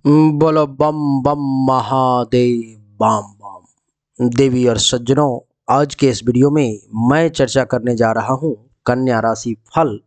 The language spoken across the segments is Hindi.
बोलो बम बम महादेव बम बम। देवी और सज्जनों, आज के इस वीडियो में मैं चर्चा करने जा रहा हूं कन्या राशि फल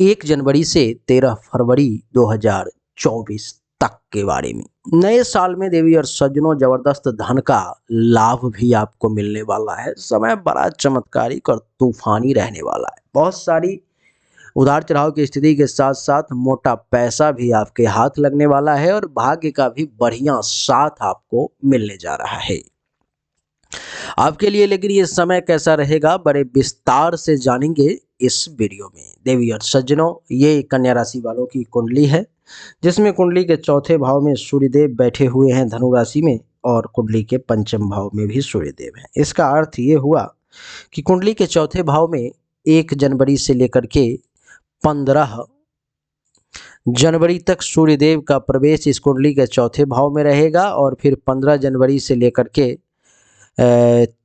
1 जनवरी से 13 फरवरी 2024 तक के बारे में। नए साल में देवी और सज्जनों जबरदस्त धन का लाभ भी आपको मिलने वाला है। समय बड़ा चमत्कारिक और तूफानी रहने वाला है। बहुत सारी उतार चढ़ाव की स्थिति के साथ साथ मोटा पैसा भी आपके हाथ लगने वाला है और भाग्य का भी बढ़िया साथ आपको मिलने जा रहा है आपके लिए। लेकिन ये समय कैसा रहेगा, बड़े विस्तार से जानेंगे इस वीडियो में। देवी और सज्जनों, ये कन्या राशि वालों की कुंडली है, जिसमें कुंडली के चौथे भाव में सूर्यदेव बैठे हुए हैं धनु राशि में, और कुंडली के पंचम भाव में भी सूर्यदेव हैं। इसका अर्थ ये हुआ कि कुंडली के चौथे भाव में 1 जनवरी से लेकर के 15 जनवरी तक सूर्यदेव का प्रवेश इस कुंडली के चौथे भाव में रहेगा, और फिर 15 जनवरी से लेकर के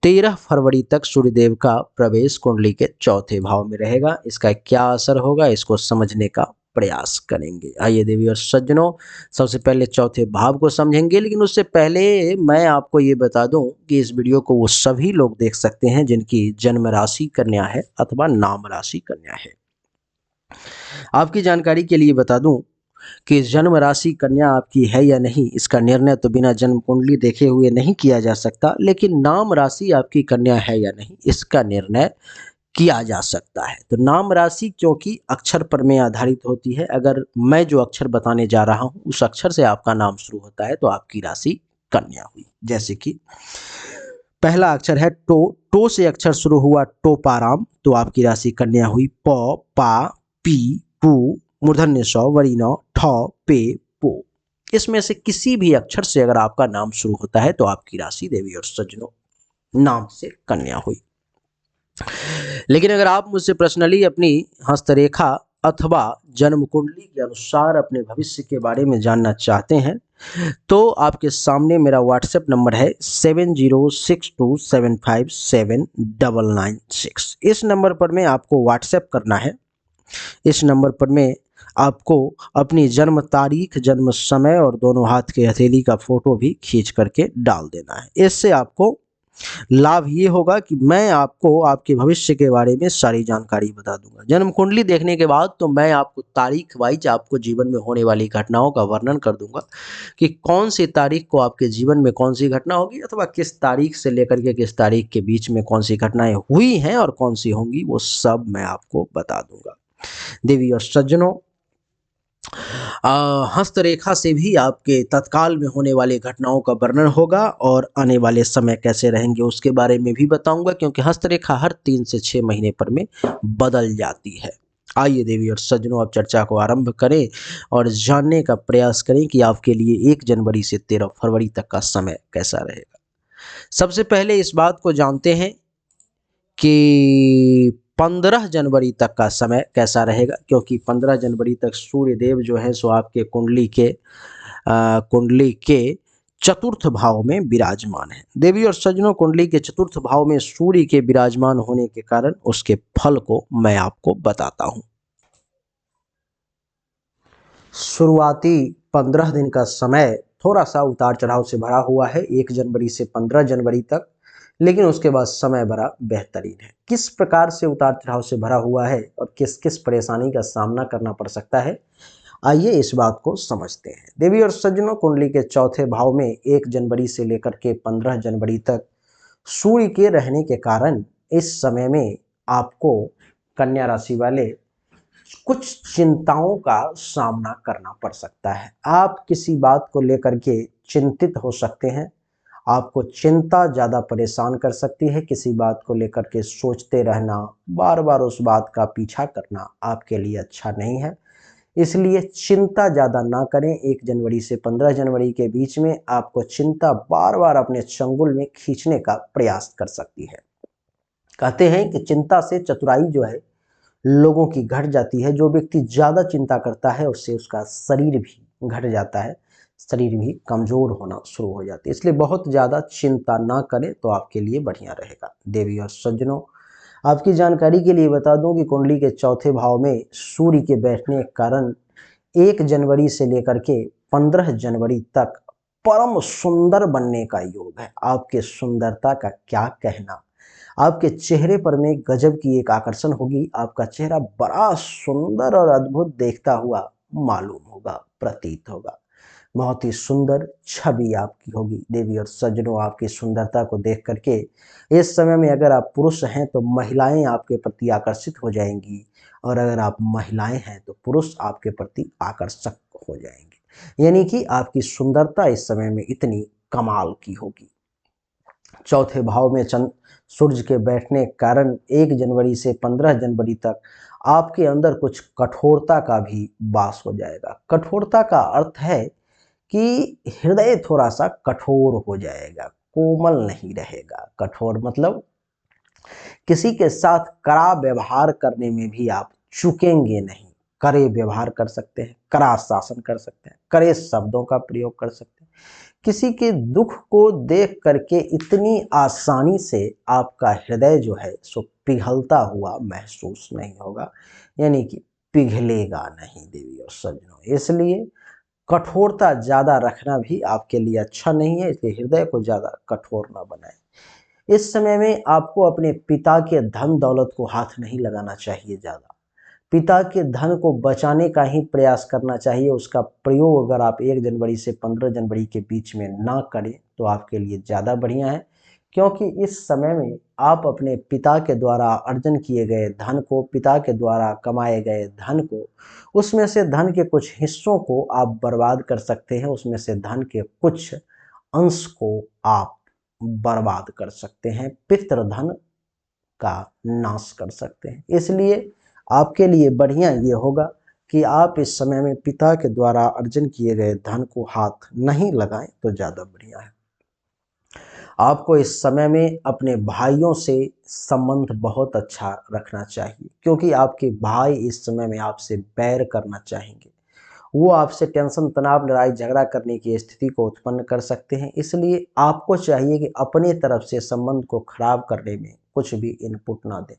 13 फरवरी तक सूर्यदेव का प्रवेश कुंडली के चौथे भाव में रहेगा। इसका क्या असर होगा, इसको समझने का प्रयास करेंगे। आइए देवी और सज्जनों, सबसे पहले चौथे भाव को समझेंगे, लेकिन उससे पहले मैं आपको ये बता दूं कि इस वीडियो को वो सभी लोग देख सकते हैं जिनकी जन्म राशि कन्या है अथवा नाम राशि कन्या है। आपकी जानकारी के लिए बता दूं कि जन्म राशि कन्या आपकी है या नहीं, इसका निर्णय तो बिना जन्म कुंडली देखे हुए नहीं किया जा सकता, लेकिन नाम राशि आपकी कन्या है या नहीं इसका निर्णय किया जा सकता है। तो नाम राशि क्योंकि अक्षर पर में आधारित होती है, अगर मैं जो अक्षर बताने जा रहा हूं उस अक्षर से आपका नाम शुरू होता है तो आपकी राशि कन्या हुई। जैसे कि पहला अक्षर है टो, टो से अक्षर शुरू हुआ टोपाराम, तो आपकी राशि कन्या हुई। प, पा, पी, पू, मूर्धन्य ष, वरिण, ठ, पे, पो। इसमें से किसी भी अक्षर से अगर आपका नाम शुरू होता है तो आपकी राशि देवी और सज्जनों नाम से कन्या हुई। लेकिन अगर आप मुझसे पर्सनली अपनी हस्तरेखा अथवा जन्म कुंडली के अनुसार अपने भविष्य के बारे में जानना चाहते हैं तो आपके सामने मेरा व्हाट्सएप नंबर है 7062757996। इस नंबर पर में आपको व्हाट्सएप करना है। इस नंबर पर में आपको अपनी जन्म तारीख, जन्म समय और दोनों हाथ के हथेली का फोटो भी खींच करके डाल देना है। इससे आपको लाभ ये होगा कि मैं आपको आपके भविष्य के बारे में सारी जानकारी बता दूंगा। जन्म कुंडली देखने के बाद तो मैं आपको तारीख वाइज आपको जीवन में होने वाली घटनाओं का वर्णन कर दूंगा कि कौन सी तारीख को आपके जीवन में कौन सी घटना होगी, अथवा किस तारीख से लेकर के किस तारीख के बीच में कौन सी घटनाएं हुई हैं और कौन सी होंगी, वो सब मैं आपको बता दूंगा। देवी और सज्जनों, हस्तरेखा से भी आपके तत्काल में होने वाली घटनाओं का वर्णन होगा और आने वाले समय कैसे रहेंगे उसके बारे में भी बताऊंगा, क्योंकि हस्तरेखा हर 3 से 6 महीने पर में बदल जाती है। आइए देवी और सज्जनों, अब चर्चा को आरंभ करें और जानने का प्रयास करें कि आपके लिए 1 जनवरी से 13 फरवरी तक का समय कैसा रहेगा। सबसे पहले इस बात को जानते हैं कि 15 जनवरी तक का समय कैसा रहेगा, क्योंकि 15 जनवरी तक सूर्यदेव जो है सो आपके कुंडली के चतुर्थ भाव में विराजमान है। देवी और सज्जनों, कुंडली के चतुर्थ भाव में सूर्य के विराजमान होने के कारण उसके फल को मैं आपको बताता हूं। शुरुआती 15 दिन का समय थोड़ा सा उतार चढ़ाव से भरा हुआ है, 1 जनवरी से 15 जनवरी तक, लेकिन उसके बाद समय बड़ा बेहतरीन है। किस प्रकार से उतार चढ़ाव से भरा हुआ है और किस किस परेशानी का सामना करना पड़ सकता है, आइए इस बात को समझते हैं। देवी और सज्जनों, कुंडली के चौथे भाव में 1 जनवरी से लेकर के 15 जनवरी तक सूर्य के रहने के कारण इस समय में आपको कन्या राशि वाले कुछ चिंताओं का सामना करना पड़ सकता है। आप किसी बात को लेकर के चिंतित हो सकते हैं, आपको चिंता ज़्यादा परेशान कर सकती है। किसी बात को लेकर के सोचते रहना, बार बार उस बात का पीछा करना आपके लिए अच्छा नहीं है, इसलिए चिंता ज़्यादा ना करें। 1 जनवरी से 15 जनवरी के बीच में आपको चिंता बार बार अपने चंगुल में खींचने का प्रयास कर सकती है। कहते हैं कि चिंता से चतुराई जो है लोगों की घट जाती है। जो व्यक्ति ज़्यादा चिंता करता है उससे उसका शरीर भी घट जाता है, शरीर भी कमज़ोर होना शुरू हो जाती है। इसलिए बहुत ज़्यादा चिंता ना करें तो आपके लिए बढ़िया रहेगा। देवी और सज्जनों, आपकी जानकारी के लिए बता दूं कि कुंडली के चौथे भाव में सूर्य के बैठने के कारण 1 जनवरी से लेकर के 15 जनवरी तक परम सुंदर बनने का योग है। आपके सुंदरता का क्या कहना, आपके चेहरे पर में गजब की एक आकर्षण होगी। आपका चेहरा बड़ा सुंदर और अद्भुत देखता हुआ मालूम होगा, प्रतीत होगा। बहुत ही सुंदर छवि आपकी होगी। देवी और सज्जनों, आपकी सुंदरता को देख करके इस समय में अगर आप पुरुष हैं तो महिलाएं आपके प्रति आकर्षित हो जाएंगी, और अगर आप महिलाएं हैं तो पुरुष आपके प्रति आकर्षक हो जाएंगे। यानी कि आपकी सुंदरता इस समय में इतनी कमाल की होगी। चौथे भाव में चंद्र सूर्य के बैठने के कारण 1 जनवरी से 15 जनवरी तक आपके अंदर कुछ कठोरता का भी वास हो जाएगा। कठोरता का अर्थ है कि हृदय थोड़ा सा कठोर हो जाएगा, कोमल नहीं रहेगा। कठोर मतलब किसी के साथ कड़ा व्यवहार करने में भी आप चूकेंगे नहीं। कड़े व्यवहार कर सकते हैं, कड़ा शासन कर सकते हैं, कड़े शब्दों का प्रयोग कर सकते हैं। किसी के दुख को देख करके इतनी आसानी से आपका हृदय जो है सो पिघलता हुआ महसूस नहीं होगा, यानी कि पिघलेगा नहीं देवी और सज्जनों। इसलिए कठोरता ज़्यादा रखना भी आपके लिए अच्छा नहीं है, इसलिए हृदय को ज़्यादा कठोर ना बनाएं। इस समय में आपको अपने पिता के धन दौलत को हाथ नहीं लगाना चाहिए ज़्यादा। पिता के धन को बचाने का ही प्रयास करना चाहिए। उसका प्रयोग अगर आप 1 जनवरी से 15 जनवरी के बीच में ना करें तो आपके लिए ज़्यादा बढ़िया है, क्योंकि इस समय में आप अपने पिता के द्वारा अर्जन किए गए धन को, पिता के द्वारा कमाए गए धन को, उसमें से धन के कुछ हिस्सों को आप बर्बाद कर सकते हैं। उसमें से धन के कुछ अंश को आप बर्बाद कर सकते हैं, पितृधन का नाश कर सकते हैं। इसलिए आपके लिए बढ़िया ये होगा कि आप इस समय में पिता के द्वारा अर्जन किए गए धन को हाथ नहीं लगाएं तो ज़्यादा बढ़िया है। आपको इस समय में अपने भाइयों से संबंध बहुत अच्छा रखना चाहिए, क्योंकि आपके भाई इस समय में आपसे बैर करना चाहेंगे। वो आपसे टेंशन, तनाव, लड़ाई झगड़ा करने की स्थिति को उत्पन्न कर सकते हैं। इसलिए आपको चाहिए कि अपने तरफ से संबंध को खराब करने में कुछ भी इनपुट ना दें,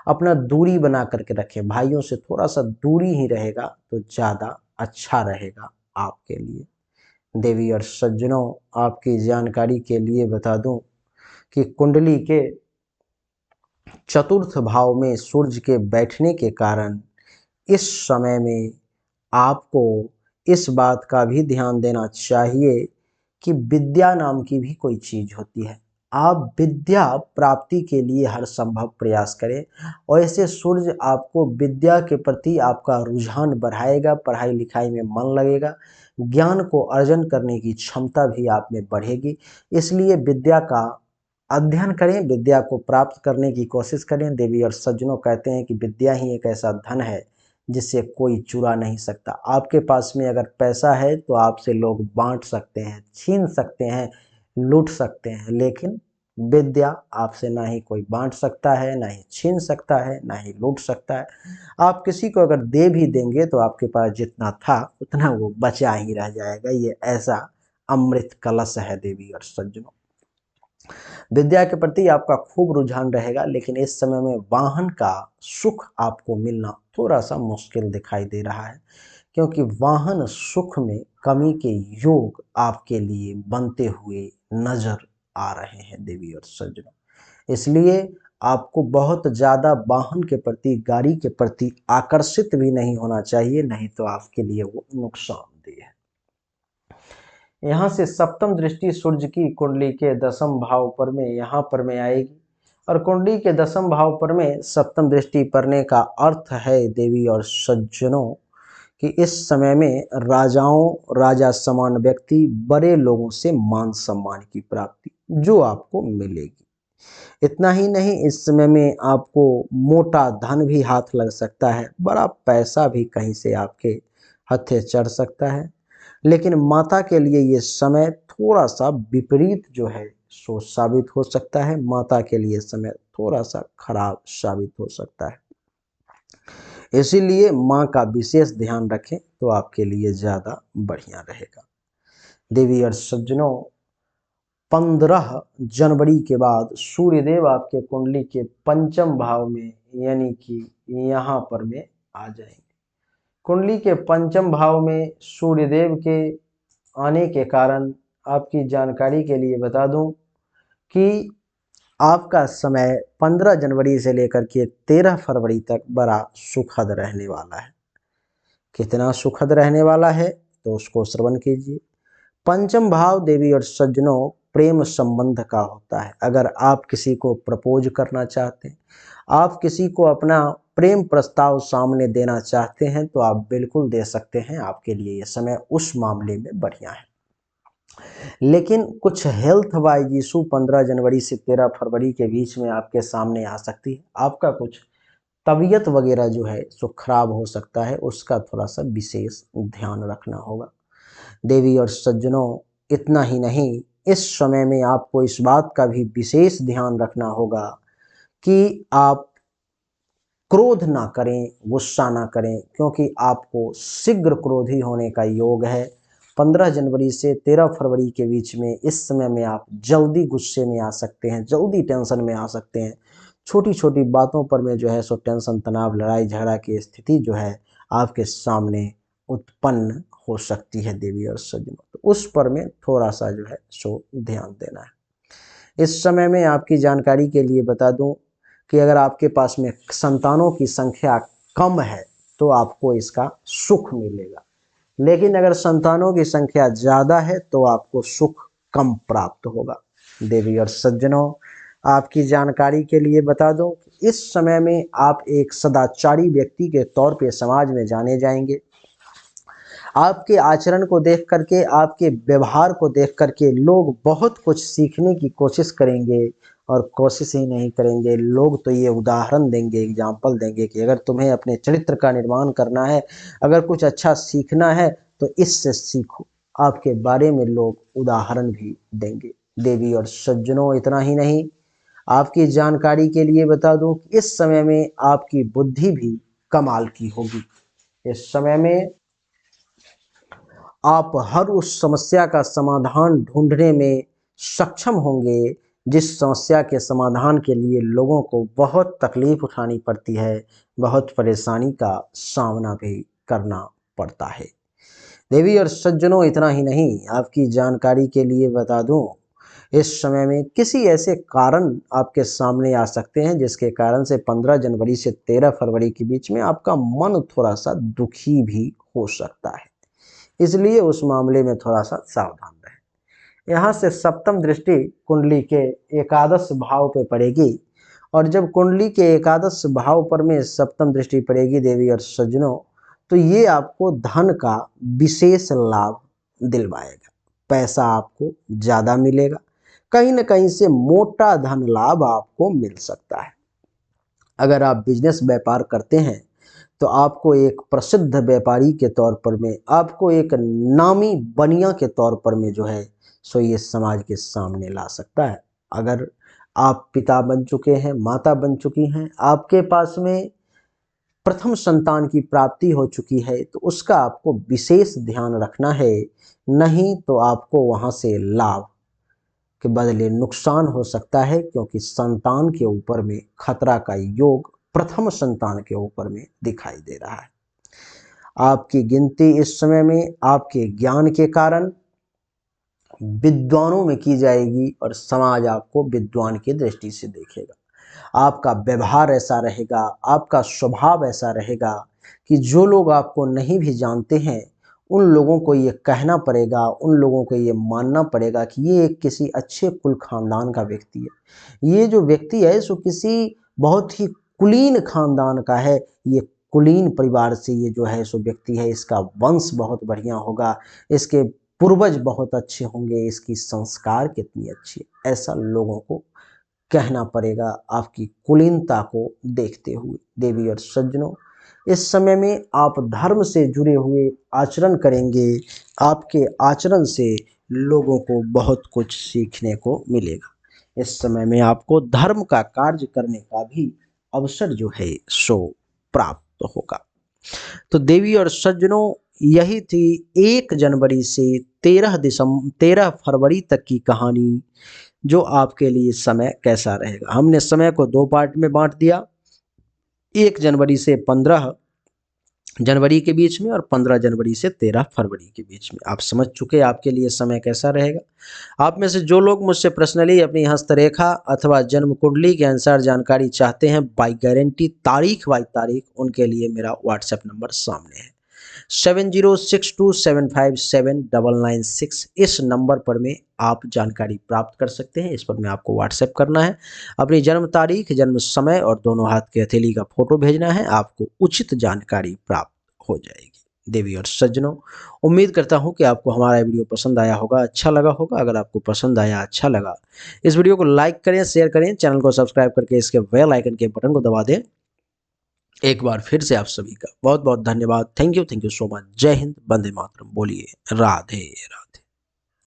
अपना दूरी बना करके रखें। भाइयों से थोड़ा सा दूरी ही रहेगा तो ज़्यादा अच्छा रहेगा आपके लिए। देवी और सज्जनों, आपकी जानकारी के लिए बता दूं कि कुंडली के चतुर्थ भाव में सूर्य के बैठने के कारण इस समय में आपको इस बात का भी ध्यान देना चाहिए कि विद्या नाम की भी कोई चीज होती है। आप विद्या प्राप्ति के लिए हर संभव प्रयास करें, और ऐसे सूर्य आपको विद्या के प्रति आपका रुझान बढ़ाएगा, पढ़ाई लिखाई में मन लगेगा, ज्ञान को अर्जन करने की क्षमता भी आप में बढ़ेगी। इसलिए विद्या का अध्ययन करें, विद्या को प्राप्त करने की कोशिश करें। देवी और सज्जनों, कहते हैं कि विद्या ही एक ऐसा धन है जिसे कोई चुरा नहीं सकता। आपके पास में अगर पैसा है तो आपसे लोग बांट सकते हैं, छीन सकते हैं, लूट सकते हैं, लेकिन विद्या आपसे ना ही कोई बांट सकता है, ना ही छीन सकता है, ना ही लूट सकता है। आप किसी को अगर दे भी देंगे तो आपके पास जितना था उतना वो बचा ही रह जाएगा। ये ऐसा अमृत कलश है देवी और सज्जनों। विद्या के प्रति आपका खूब रुझान रहेगा, लेकिन इस समय में वाहन का सुख आपको मिलना थोड़ा सा मुश्किल दिखाई दे रहा है, क्योंकि वाहन सुख में कमी के योग आपके लिए बनते हुए नजर आ रहे हैं देवी और सज्जनों। इसलिए आपको बहुत ज़्यादा वाहन के प्रति, गाड़ी के प्रति आकर्षित भी नहीं होना चाहिए, नहीं तो आपके लिए वो नुकसानदेह है। यहाँ से सप्तम दृष्टि सूर्य की कुंडली के 10वें भाव पर में यहाँ पर में आएगी, और कुंडली के 10वें भाव पर में सप्तम दृष्टि पड़ने का अर्थ है देवी और सज्जनों कि इस समय में राजाओं, राजा समान व्यक्ति, बड़े लोगों से मान सम्मान की प्राप्ति जो आपको मिलेगी। इतना ही नहीं, इस समय में आपको मोटा धन भी हाथ लग सकता है, बड़ा पैसा भी कहीं से आपके हत्थे चढ़ सकता है। लेकिन माता के लिए ये समय थोड़ा सा विपरीत जो है सो साबित हो सकता है। माता के लिए समय थोड़ा सा खराब साबित हो सकता है, इसीलिए माँ का विशेष ध्यान रखें तो आपके लिए ज़्यादा बढ़िया रहेगा। देवी और सज्जनों, 15 जनवरी के बाद सूर्यदेव आपके कुंडली के 5वें भाव में, यानी कि यहाँ पर में आ जाएंगे। कुंडली के 5वें भाव में सूर्यदेव के आने के कारण आपकी जानकारी के लिए बता दूं कि आपका समय 15 जनवरी से लेकर के 13 फरवरी तक बड़ा सुखद रहने वाला है। कितना सुखद रहने वाला है तो उसको श्रवण कीजिए। पंचम भाव देवी और सज्जनों प्रेम संबंध का होता है। अगर आप किसी को प्रपोज करना चाहते हैं, आप किसी को अपना प्रेम प्रस्ताव सामने देना चाहते हैं तो आप बिल्कुल दे सकते हैं। आपके लिए यह समय उस मामले में बढ़िया है। लेकिन कुछ हेल्थ वाइज इशू 15 जनवरी से 13 फरवरी के बीच में आपके सामने आ सकती है। आपका कुछ तबीयत वगैरह जो है सो खराब हो सकता है, उसका थोड़ा सा विशेष ध्यान रखना होगा। देवी और सज्जनों, इतना ही नहीं, इस समय में आपको इस बात का भी विशेष ध्यान रखना होगा कि आप क्रोध ना करें, गुस्सा ना करें, क्योंकि आपको शीघ्र क्रोधी होने का योग है। 15 जनवरी से 13 फरवरी के बीच में इस समय में आप जल्दी गुस्से में आ सकते हैं, जल्दी टेंशन में आ सकते हैं। छोटी छोटी बातों पर में जो है सो टेंशन, तनाव, लड़ाई झगड़ा की स्थिति जो है आपके सामने उत्पन्न हो सकती है देवी और सज्जनों। तो उस पर में थोड़ा सा जो है सो ध्यान देना है। इस समय में आपकी जानकारी के लिए बता दूं कि अगर आपके पास में संतानों की संख्या कम है तो आपको इसका सुख मिलेगा। लेकिन अगर संतानों की संख्या ज़्यादा है तो आपको सुख कम प्राप्त होगा। देवी और सज्जनों, आपकी जानकारी के लिए बता दूं कि इस समय में आप एक सदाचारी व्यक्ति के तौर पे समाज में जाने जाएंगे। आपके आचरण को देख करके, आपके व्यवहार को देख करके लोग बहुत कुछ सीखने की कोशिश करेंगे, और कोशिश ही नहीं करेंगे, लोग तो ये उदाहरण देंगे, एग्जाम्पल देंगे कि अगर तुम्हें अपने चरित्र का निर्माण करना है, अगर कुछ अच्छा सीखना है तो इससे सीखो। आपके बारे में लोग उदाहरण भी देंगे। देवी और सज्जनों, इतना ही नहीं, आपकी जानकारी के लिए बता दूं कि इस समय में आपकी बुद्धि भी कमाल की होगी। इस समय में आप हर उस समस्या का समाधान ढूंढने में सक्षम होंगे जिस समस्या के समाधान के लिए लोगों को बहुत तकलीफ उठानी पड़ती है, बहुत परेशानी का सामना भी करना पड़ता है। देवी और सज्जनों, इतना ही नहीं, आपकी जानकारी के लिए बता दूं, इस समय में किसी ऐसे कारण आपके सामने आ सकते हैं जिसके कारण से 15 जनवरी से 13 फरवरी के बीच में आपका मन थोड़ा सा दुखी भी हो सकता है। इसलिए उस मामले में थोड़ा सा सावधान रहें। यहाँ से सप्तम दृष्टि कुंडली के एकादश भाव पे पड़ेगी, और जब कुंडली के एकादश भाव पर में सप्तम दृष्टि पड़ेगी देवी और सज्जनों, तो ये आपको धन का विशेष लाभ दिलवाएगा। पैसा आपको ज़्यादा मिलेगा, कहीं न कहीं से मोटा धन लाभ आपको मिल सकता है। अगर आप बिजनेस व्यापार करते हैं तो आपको एक प्रसिद्ध व्यापारी के तौर पर में, आपको एक नामी बनिया के तौर पर में जो है सो ये समाज के सामने ला सकता है। अगर आप पिता बन चुके हैं, माता बन चुकी हैं, आपके पास में प्रथम संतान की प्राप्ति हो चुकी है, तो उसका आपको विशेष ध्यान रखना है, नहीं तो आपको वहाँ से लाभ के बदले नुकसान हो सकता है, क्योंकि संतान के ऊपर में खतरा का योग प्रथम संतान के ऊपर में दिखाई दे रहा है। आपकी गिनती इस समय में आपके ज्ञान के कारण विद्वानों में की जाएगी, और समाज आपको विद्वान की दृष्टि से देखेगा। आपका व्यवहार ऐसा रहेगा, आपका स्वभाव ऐसा रहेगा कि जो लोग आपको नहीं भी जानते हैं उन लोगों को ये कहना पड़ेगा, उन लोगों को ये मानना पड़ेगा कि ये एक किसी अच्छे कुल खानदान का व्यक्ति है। ये जो व्यक्ति है सो किसी बहुत ही कुलीन खानदान का है, ये कुलीन परिवार से ये जो है सो व्यक्ति है, इसका वंश बहुत बढ़िया होगा, इसके पूर्वज बहुत अच्छे होंगे, इसकी संस्कार कितनी अच्छी है, ऐसा लोगों को कहना पड़ेगा आपकी कुलीनता को देखते हुए। देवी और सज्जनों, इस समय में आप धर्म से जुड़े हुए आचरण करेंगे, आपके आचरण से लोगों को बहुत कुछ सीखने को मिलेगा। इस समय में आपको धर्म का कार्य करने का भी अवसर जो है सो प्राप्त होगा। तो देवी और सज्जनों, यही थी 1 जनवरी से 13 फरवरी तक की कहानी, जो आपके लिए समय कैसा रहेगा। हमने समय को 2 पार्ट में बांट दिया। 1 जनवरी से 15 जनवरी के बीच में और 15 जनवरी से 13 फरवरी के बीच में। आप समझ चुके आपके लिए समय कैसा रहेगा। आप में से जो लोग मुझसे पर्सनली अपनी हस्तरेखा अथवा जन्म कुंडली के अनुसार जानकारी चाहते हैं बाई गारंटी तारीख बाई तारीख, उनके लिए मेरा व्हाट्सएप नंबर सामने है 7062757996। इस नंबर पर में आप जानकारी प्राप्त कर सकते हैं। इस पर में आपको व्हाट्सएप करना है, अपनी जन्म तारीख, जन्म समय और दोनों हाथ के हथेली का फोटो भेजना है। आपको उचित जानकारी प्राप्त हो जाएगी। देवी और सज्जनों, उम्मीद करता हूं कि आपको हमारा वीडियो पसंद आया होगा, अच्छा लगा होगा। अगर आपको पसंद आया, अच्छा लगा, इस वीडियो को लाइक करें, शेयर करें, चैनल को सब्सक्राइब करके इसके बेल आइकन के बटन को दबा दें। एक बार फिर से आप सभी का बहुत बहुत धन्यवाद। Thank you so much. जय हिंद, वंदे मातरम। बोलिए राधे राधे।